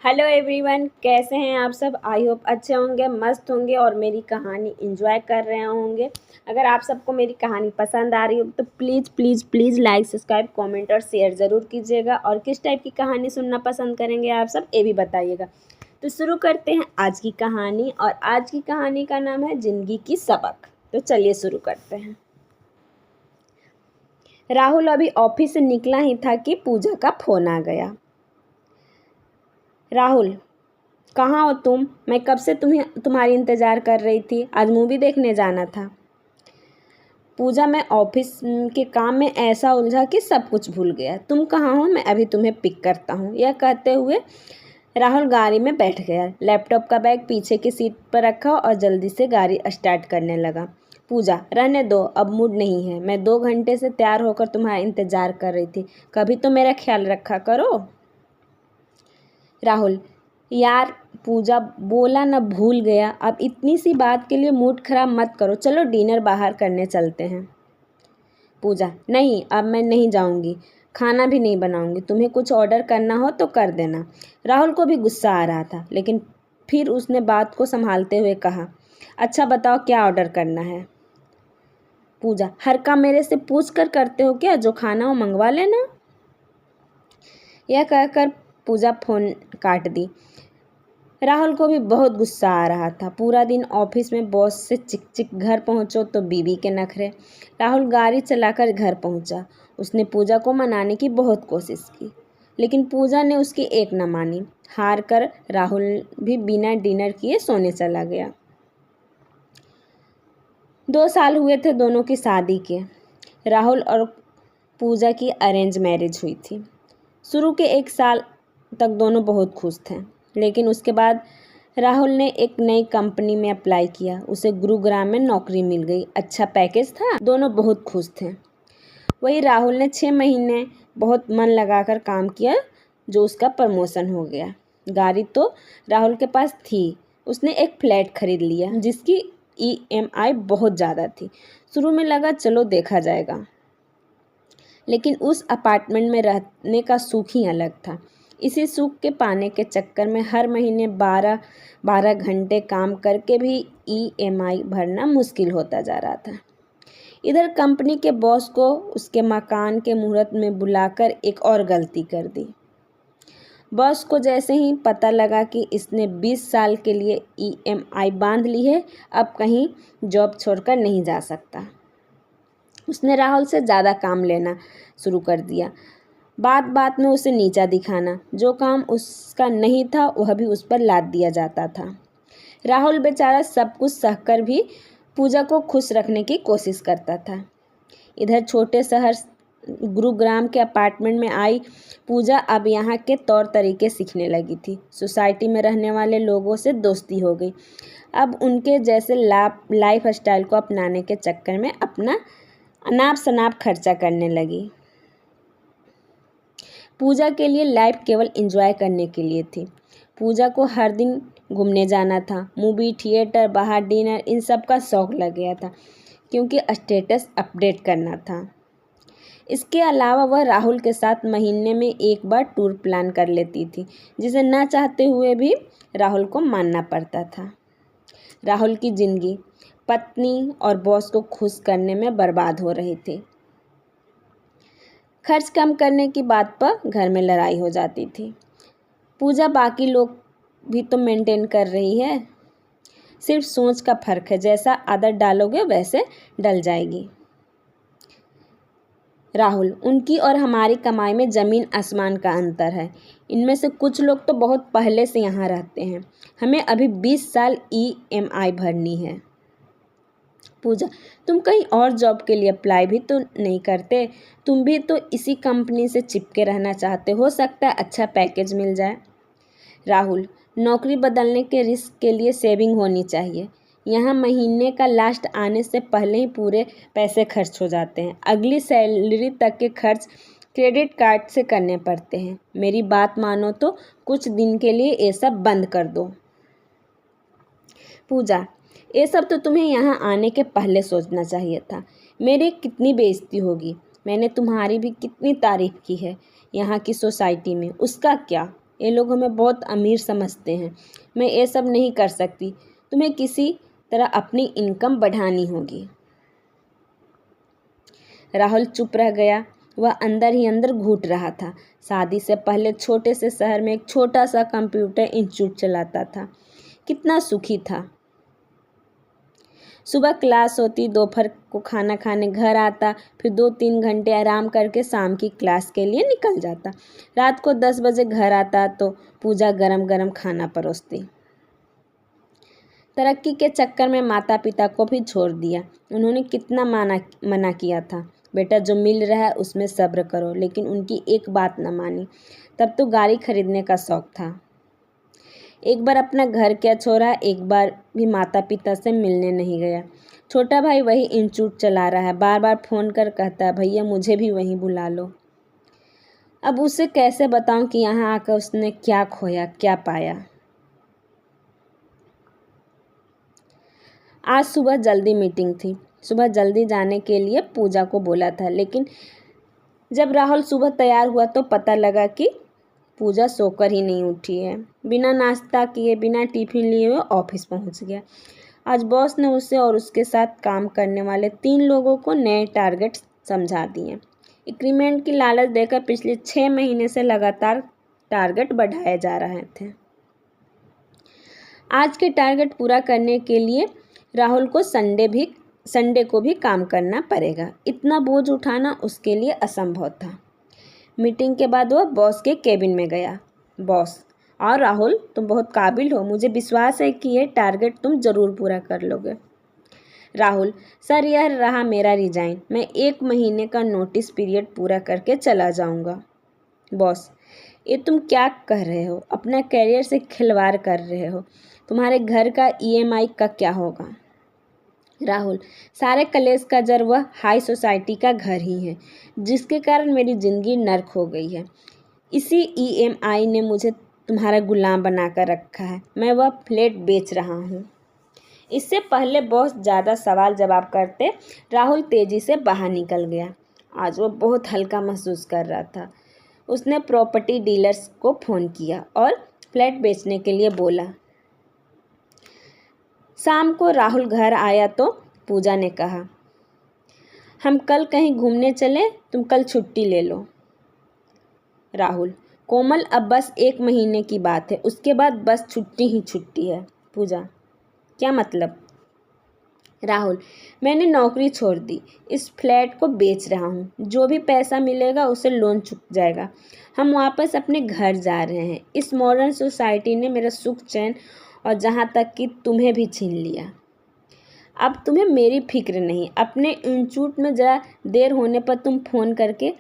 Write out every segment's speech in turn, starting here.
Hello everyone, कैसे हैं आप सब। आई होप अच्छे होंगे, मस्त होंगे और मेरी कहानी एंजॉय कर रहे होंगे। अगर आप सबको मेरी कहानी पसंद आ रही हो तो please please please like, subscribe, comment और शेयर ज़रूर कीजिएगा। और किस टाइप की कहानी सुनना पसंद करेंगे आप सब, ये भी बताइएगा। तो शुरू करते हैं आज की कहानी। और आज की कहानी का नाम है ज़िंदगी की सबक। तो चलिए शुरू करते हैं। राहुल अभी ऑफिस से निकला ही था कि पूजा का फ़ोन आ गया। राहुल, कहाँ हो तुम? मैं कब से तुम्हारी इंतज़ार कर रही थी। आज मूवी देखने जाना था। पूजा, मैं ऑफिस के काम में ऐसा उलझा कि सब कुछ भूल गया। तुम कहाँ हो? मैं अभी तुम्हें पिक करता हूँ। यह कहते हुए राहुल गाड़ी में बैठ गया। लैपटॉप का बैग पीछे की सीट पर रखा और जल्दी से गाड़ी स्टार्ट करने लगा। पूजा, रहने दो, अब मूड नहीं है। मैं 2 घंटे से तैयार होकर तुम्हारा इंतज़ार कर रही थी। कभी तो मेरा ख्याल रखा करो। राहुल, यार पूजा बोला ना, भूल गया। अब इतनी सी बात के लिए मूड खराब मत करो। चलो डिनर बाहर करने चलते हैं। पूजा, नहीं, अब मैं नहीं जाऊंगी। खाना भी नहीं बनाऊंगी। तुम्हें कुछ ऑर्डर करना हो तो कर देना। राहुल को भी गुस्सा आ रहा था, लेकिन फिर उसने बात को संभालते हुए कहा, अच्छा बताओ क्या ऑर्डर करना है। पूजा, हर काम मेरे से पूछ कर करते हो क्या? जो खाना हो मंगवा लेना। यह कहकर पूजा फ़ोन काट दी। राहुल को भी बहुत गुस्सा आ रहा था। पूरा दिन ऑफिस में बॉस से चिक चिक, घर पहुंचो तो बीवी के नखरे। राहुल गाड़ी चलाकर घर पहुंचा। उसने पूजा को मनाने की बहुत कोशिश की, लेकिन पूजा ने उसकी एक न मानी। हार कर राहुल भी बिना डिनर किए सोने चला गया। 2 साल हुए थे दोनों की शादी के। राहुल और पूजा की अरेंज मैरिज हुई थी। शुरू के 1 साल तक दोनों बहुत खुश थे, लेकिन उसके बाद राहुल ने एक नई कंपनी में अप्लाई किया। उसे गुरुग्राम में नौकरी मिल गई। अच्छा पैकेज था। दोनों बहुत खुश थे। वही राहुल ने 6 महीने बहुत मन लगाकर काम किया, जो उसका प्रमोशन हो गया। गाड़ी तो राहुल के पास थी। उसने एक फ्लैट खरीद लिया जिसकी EMI बहुत ज़्यादा थी। शुरू में लगा चलो देखा जाएगा, लेकिन उस अपार्टमेंट में रहने का सुख ही अलग था। इसी सुख के पाने के चक्कर में हर महीने 12 घंटे काम करके भी EMI भरना मुश्किल होता जा रहा था। इधर कंपनी के बॉस को उसके मकान के मुहूर्त में बुलाकर एक और गलती कर दी। बॉस को जैसे ही पता लगा कि इसने 20 साल के लिए EMI बांध ली है, अब कहीं जॉब छोड़कर नहीं जा सकता। उसने राहुल से ज़्यादा काम लेना शुरू कर दिया। बात बात में उसे नीचा दिखाना। जो काम उसका नहीं था वह भी उस पर लाद दिया जाता था। राहुल बेचारा सब कुछ सहकर भी पूजा को खुश रखने की कोशिश करता था। इधर छोटे शहर गुरुग्राम के अपार्टमेंट में आई पूजा अब यहाँ के तौर तरीके सीखने लगी थी। सोसाइटी में रहने वाले लोगों से दोस्ती हो गई। अब उनके जैसे लाइफ स्टाइल को अपनाने के चक्कर में अपना अनाप शनाप खर्चा करने लगी। पूजा के लिए लाइफ केवल एंजॉय करने के लिए थी। पूजा को हर दिन घूमने जाना था। मूवी, थिएटर, बाहर डिनर, इन सब का शौक लग गया था, क्योंकि स्टेटस अपडेट करना था। इसके अलावा वह राहुल के साथ महीने में एक बार टूर प्लान कर लेती थी, जिसे ना चाहते हुए भी राहुल को मानना पड़ता था। राहुल की जिंदगी पत्नी और बॉस को खुश करने में बर्बाद हो रही थी। खर्च कम करने की बात पर घर में लड़ाई हो जाती थी। पूजा बाकी लोग भी तो मेंटेन कर रही है, सिर्फ सोच का फर्क है। जैसा आदत डालोगे वैसे डल जाएगी। राहुल, उनकी और हमारी कमाई में ज़मीन आसमान का अंतर है। इनमें से कुछ लोग तो बहुत पहले से यहाँ रहते हैं। हमें अभी 20 साल EMI भरनी है। पूजा, तुम कहीं और जॉब के लिए अप्लाई भी तो नहीं करते? तुम भी तो इसी कंपनी से चिपके रहना चाहते हो सकता है अच्छा पैकेज मिल जाए। राहुल, नौकरी बदलने के रिस्क के लिए सेविंग होनी चाहिए। यहाँ महीने का लास्ट आने से पहले ही पूरे पैसे खर्च हो जाते हैं। अगली सैलरी तक के खर्च क्रेडिट कार्ड से करने पड़ते हैं। मेरी बात मानो तो कुछ दिन के लिए ये सब बंद कर दो। पूजा, ये सब तो तुम्हें यहाँ आने के पहले सोचना चाहिए था। मेरी कितनी बेइज्जती होगी। मैंने तुम्हारी भी कितनी तारीफ़ की है यहाँ की सोसाइटी में, उसका क्या? ये लोग हमें बहुत अमीर समझते हैं। मैं ये सब नहीं कर सकती। तुम्हें किसी तरह अपनी इनकम बढ़ानी होगी। राहुल चुप रह गया। वह अंदर ही अंदर घुट रहा था। शादी से पहले छोटे से शहर में एक छोटा सा कंप्यूटर इंस्टीट्यूट चलाता था। कितना सुखी था। सुबह क्लास होती, दोपहर को खाना खाने घर आता, फिर 2-3 घंटे आराम करके शाम की क्लास के लिए निकल जाता। रात को 10 बजे घर आता तो पूजा गरम गरम खाना परोसती। तरक्की के चक्कर में माता पिता को भी छोड़ दिया। उन्होंने कितना मना किया था, बेटा जो मिल रहा है उसमें सब्र करो, लेकिन उनकी एक बात न मानी। तब तो गाड़ी खरीदने का शौक था। एक बार अपना घर क्या छोड़ा, एक बार भी माता पिता से मिलने नहीं गया। छोटा भाई वही इंस्टीट्यूट चला रहा है, बार बार फ़ोन कर कहता है भैया मुझे भी वहीं बुला लो। अब उसे कैसे बताऊं कि यहाँ आकर उसने क्या खोया क्या पाया। आज सुबह जल्दी मीटिंग थी। सुबह जल्दी जाने के लिए पूजा को बोला था, लेकिन जब राहुल सुबह तैयार हुआ तो पता लगा कि पूजा सोकर ही नहीं उठी है। बिना नाश्ता किए, बिना टिफिन लिए हुए ऑफिस पहुंच गया। आज बॉस ने उसे और उसके साथ काम करने वाले 3 लोगों को नए टारगेट समझा दिए। इंक्रीमेंट की लालच देकर पिछले 6 महीने से लगातार टारगेट बढ़ाए जा रहे थे। आज के टारगेट पूरा करने के लिए राहुल को संडे को भी काम करना पड़ेगा। इतना बोझ उठाना उसके लिए असंभव था। मीटिंग के बाद वह बॉस के केबिन में गया। बॉस, और राहुल तुम बहुत काबिल हो, मुझे विश्वास है कि ये टारगेट तुम ज़रूर पूरा कर लोगे। राहुल, सर यह रहा मेरा रिजाइन। मैं 1 महीने का नोटिस पीरियड पूरा करके चला जाऊंगा। बॉस, ये तुम क्या कह रहे हो? अपना करियर से खिलवाड़ कर रहे हो। तुम्हारे घर का EMI का क्या होगा? राहुल, सारे कलेश का जड़ वह हाई सोसाइटी का घर ही है, जिसके कारण मेरी ज़िंदगी नर्क हो गई है। इसी EMI ने मुझे तुम्हारा गुलाम बनाकर रखा है। मैं वह फ्लैट बेच रहा हूँ। इससे पहले बॉस ज़्यादा सवाल जवाब करते, राहुल तेज़ी से बाहर निकल गया। आज वह बहुत हल्का महसूस कर रहा था। उसने प्रॉपर्टी डीलर्स को फ़ोन किया और फ्लैट बेचने के लिए बोला। शाम को राहुल घर आया तो पूजा ने कहा, हम कल कहीं घूमने चले, तुम कल छुट्टी ले लो। राहुल, कोमल अब बस 1 महीने की बात है, उसके बाद बस छुट्टी ही छुट्टी है। पूजा, क्या मतलब? राहुल, मैंने नौकरी छोड़ दी, इस फ्लैट को बेच रहा हूँ। जो भी पैसा मिलेगा उसे लोन चुक जाएगा। हम वापस अपने घर जा रहे हैं। इस मॉडर्न सोसाइटी ने मेरा सुख चैन और जहाँ तक कि तुम्हें भी छीन लिया। अब तुम्हें मेरी फिक्र नहीं। अपने इंस्टीट्यूट में ज़रा देर होने पर तुम फ़ोन करके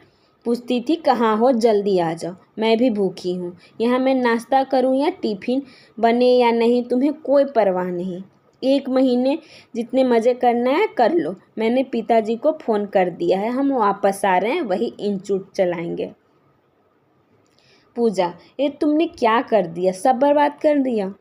पूछती थी कहाँ हो, जल्दी आ जाओ, मैं भी भूखी हूँ। यहाँ मैं नाश्ता करूँ या टिफ़िन बने या नहीं, तुम्हें कोई परवाह नहीं। 1 महीने जितने मज़े करना है कर लो। मैंने पिताजी को फ़ोन कर दिया है, हम वापस आ रहे हैं, वही इंस्टीट्यूट चलाएंगे। पूजा, ये तुमने क्या कर दिया? सब बर्बाद कर दिया।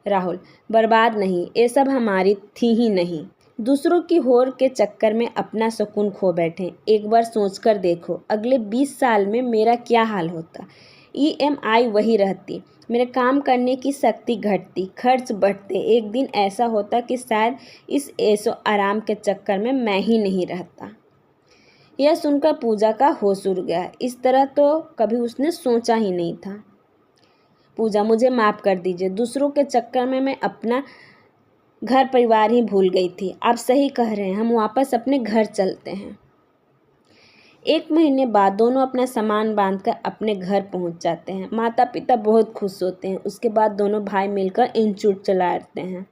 राहुल, बर्बाद नहीं, ये सब हमारी थी ही नहीं। दूसरों की होड़ के चक्कर में अपना सुकून खो बैठे। एक बार सोचकर देखो, अगले 20 साल में मेरा क्या हाल होता। EMI वही रहती, मेरे काम करने की शक्ति घटती, खर्च बढ़ते। एक दिन ऐसा होता कि शायद इस ऐशो आराम के चक्कर में मैं ही नहीं रहता। यह सुनकर पूजा का होश उड़ गया। इस तरह तो कभी उसने सोचा ही नहीं था। पूजा, मुझे माफ़ कर दीजिए, दूसरों के चक्कर में मैं अपना घर परिवार ही भूल गई थी। आप सही कह रहे हैं, हम वापस अपने घर चलते हैं। 1 महीने बाद दोनों अपना सामान बांधकर अपने घर पहुंच जाते हैं। माता पिता बहुत खुश होते हैं। उसके बाद दोनों भाई मिलकर इंस्टीट्यूट चलाते हैं।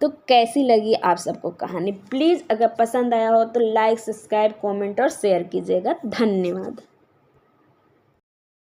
तो कैसी लगी आप सबको कहानी? प्लीज़ अगर पसंद आया हो तो लाइक, सब्सक्राइब, कमेंट और शेयर कीजिएगा। धन्यवाद।